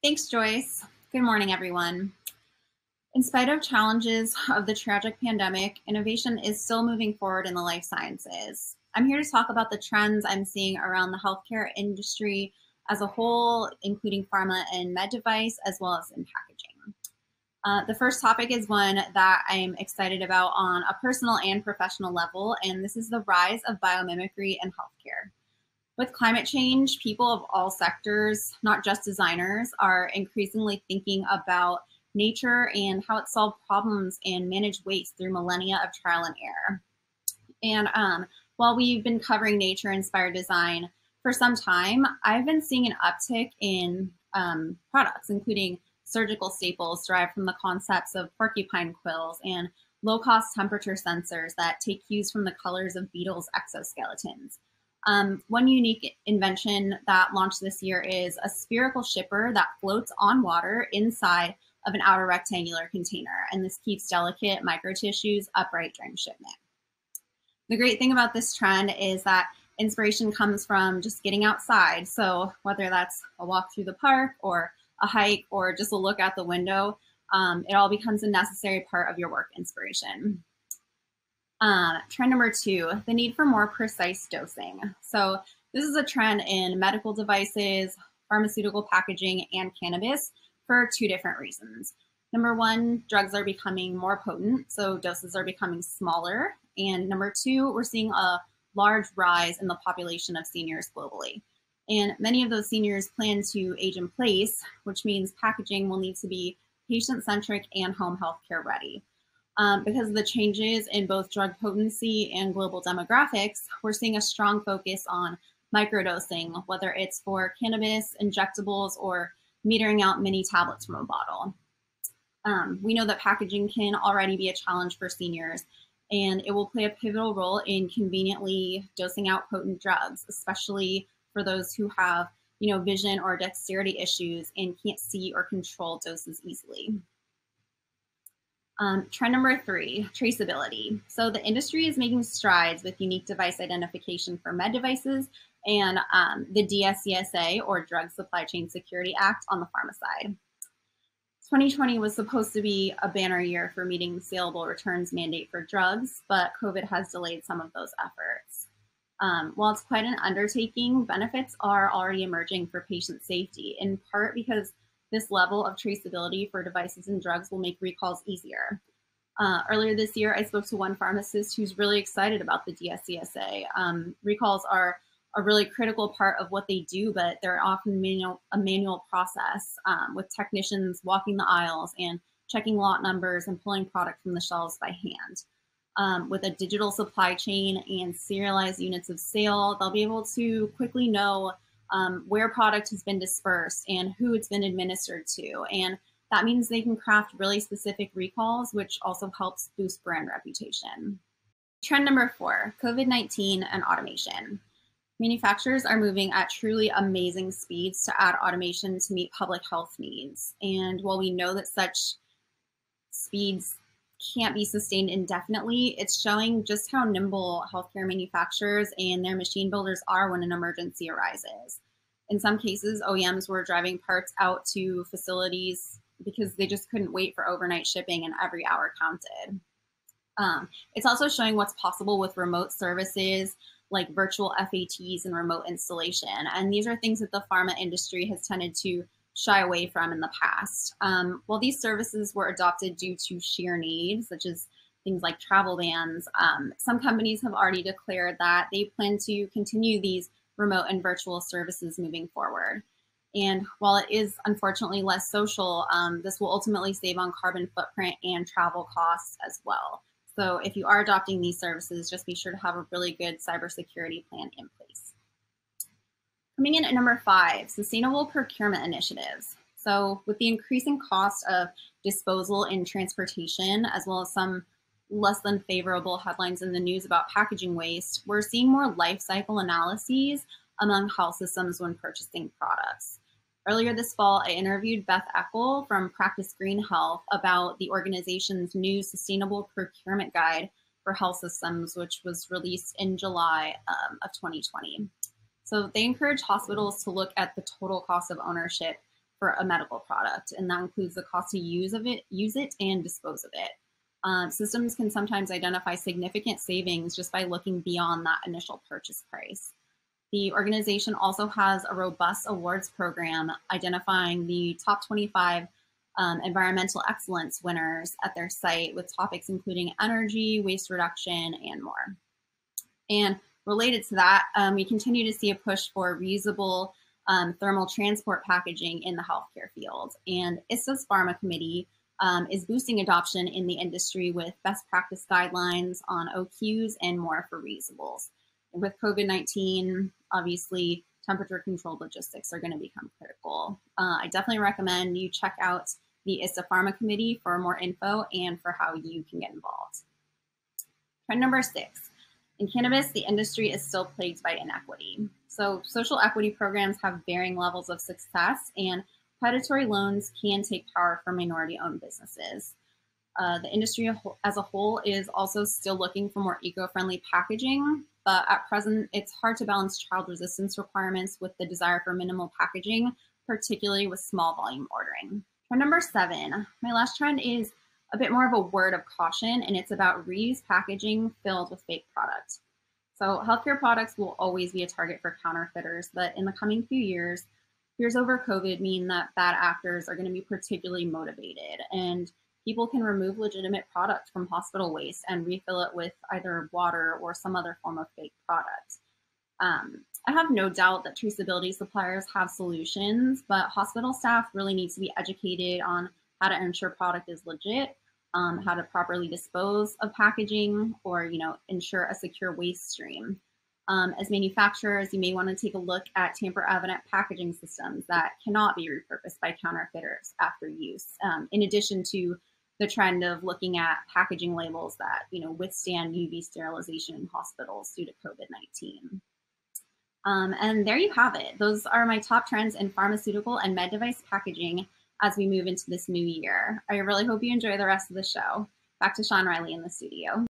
Thanks, Joyce. Good morning, everyone. In spite of challenges of the tragic pandemic, innovation is still moving forward in the life sciences. I'm here to talk about the trends I'm seeing around the healthcare industry as a whole, including pharma and med device, as well as in packaging. The first topic is one that I'm excited about on a personal and professional level, and this is the rise of biomimicry in healthcare. With climate change, people of all sectors, not just designers, are increasingly thinking about nature and how it solved problems and managed waste through millennia of trial and error. And while we've been covering nature-inspired design for some time, I've been seeing an uptick in products, including surgical staples derived from the concepts of porcupine quills and low-cost temperature sensors that take cues from the colors of beetles' exoskeletons. One unique invention that launched this year is a spherical shipper that floats on water inside of an outer rectangular container, and this keeps delicate microtissues upright during shipment. The great thing about this trend is that inspiration comes from just getting outside. So whether that's a walk through the park or a hike or just a look out the window, it all becomes a necessary part of your work inspiration. Trend number 2, the need for more precise dosing. So this is a trend in medical devices, pharmaceutical packaging, and cannabis for 2 different reasons. Number 1, drugs are becoming more potent, so doses are becoming smaller. And number 2, we're seeing a large rise in the population of seniors globally. And many of those seniors plan to age in place, which means packaging will need to be patient-centric and home healthcare ready. Because of the changes in both drug potency and global demographics, we're seeing a strong focus on microdosing, whether it's for cannabis, injectables, or metering out mini tablets from a bottle. We know that packaging can already be a challenge for seniors, and it will play a pivotal role in conveniently dosing out potent drugs, especially for those who have, vision or dexterity issues and can't see or control doses easily. Trend number 3, traceability. So the industry is making strides with unique device identification for med devices and the DSCSA, or Drug Supply Chain Security Act, on the pharma side. 2020 was supposed to be a banner year for meeting the saleable returns mandate for drugs, but COVID has delayed some of those efforts. While it's quite an undertaking, benefits are already emerging for patient safety, in part because this level of traceability for devices and drugs will make recalls easier. Earlier this year, I spoke to one pharmacist who's really excited about the DSCSA. Recalls are a really critical part of what they do, but they're often a manual process with technicians walking the aisles and checking lot numbers and pulling product from the shelves by hand. With a digital supply chain and serialized units of sale, they'll be able to quickly know where product has been dispersed and who it's been administered to. And that means they can craft really specific recalls, which also helps boost brand reputation. Trend number 4, COVID-19 and automation. Manufacturers are moving at truly amazing speeds to add automation to meet public health needs. And while we know that such speeds can't be sustained indefinitely, it's showing just how nimble healthcare manufacturers and their machine builders are when an emergency arises. In some cases, OEMs were driving parts out to facilities because they just couldn't wait for overnight shipping and every hour counted. It's also showing what's possible with remote services like virtual FATs and remote installation. And these are things that the pharma industry has tended to shy away from in the past. While these services were adopted due to sheer need, such as things like travel bans, some companies have already declared that they plan to continue these remote and virtual services moving forward. And while it is unfortunately less social, this will ultimately save on carbon footprint and travel costs as well. So if you are adopting these services, just be sure to have a really good cybersecurity plan in place. Coming in at number 5, sustainable procurement initiatives. So with the increasing cost of disposal and transportation, as well as some less than favorable headlines in the news about packaging waste, we're seeing more life cycle analyses among health systems when purchasing products. Earlier this fall, I interviewed Beth Eckel from Practice Green Health about the organization's new sustainable procurement guide for health systems, which was released in July of 2020. So they encourage hospitals to look at the total cost of ownership for a medical product, and that includes the cost to use it, and dispose of it. Systems can sometimes identify significant savings just by looking beyond that initial purchase price. The organization also has a robust awards program identifying the top 25 environmental excellence winners at their site, with topics including energy, waste reduction, and more. And related to that, we continue to see a push for reusable thermal transport packaging in the healthcare field. And ISTA's Pharma Committee is boosting adoption in the industry with best practice guidelines on OQs and more for reusables. And with COVID-19, obviously, temperature-controlled logistics are going to become critical. I definitely recommend you check out the ISTA Pharma Committee for more info and for how you can get involved. Trend number 6. In cannabis, the industry is still plagued by inequity. So social equity programs have varying levels of success, and predatory loans can take power from minority-owned businesses. The industry as a whole is also still looking for more eco-friendly packaging, but at present, it's hard to balance child resistance requirements with the desire for minimal packaging, particularly with small volume ordering. Trend number 7, my last trend is a bit more of a word of caution, and it's about reused packaging filled with fake product. So healthcare products will always be a target for counterfeiters, but in the coming few years, fears over COVID mean that bad actors are going to be particularly motivated, and people can remove legitimate product from hospital waste and refill it with either water or some other form of fake product. I have no doubt that traceability suppliers have solutions, but hospital staff really need to be educated on how to ensure product is legit, how to properly dispose of packaging, or ensure a secure waste stream. As manufacturers, you may want to take a look at tamper-evident packaging systems that cannot be repurposed by counterfeiters after use, in addition to the trend of looking at packaging labels that withstand UV sterilization in hospitals due to COVID-19. And there you have it. Those are my top trends in pharmaceutical and med device packaging as we move into this new year. I really hope you enjoy the rest of the show. Back to Sean Riley in the studio.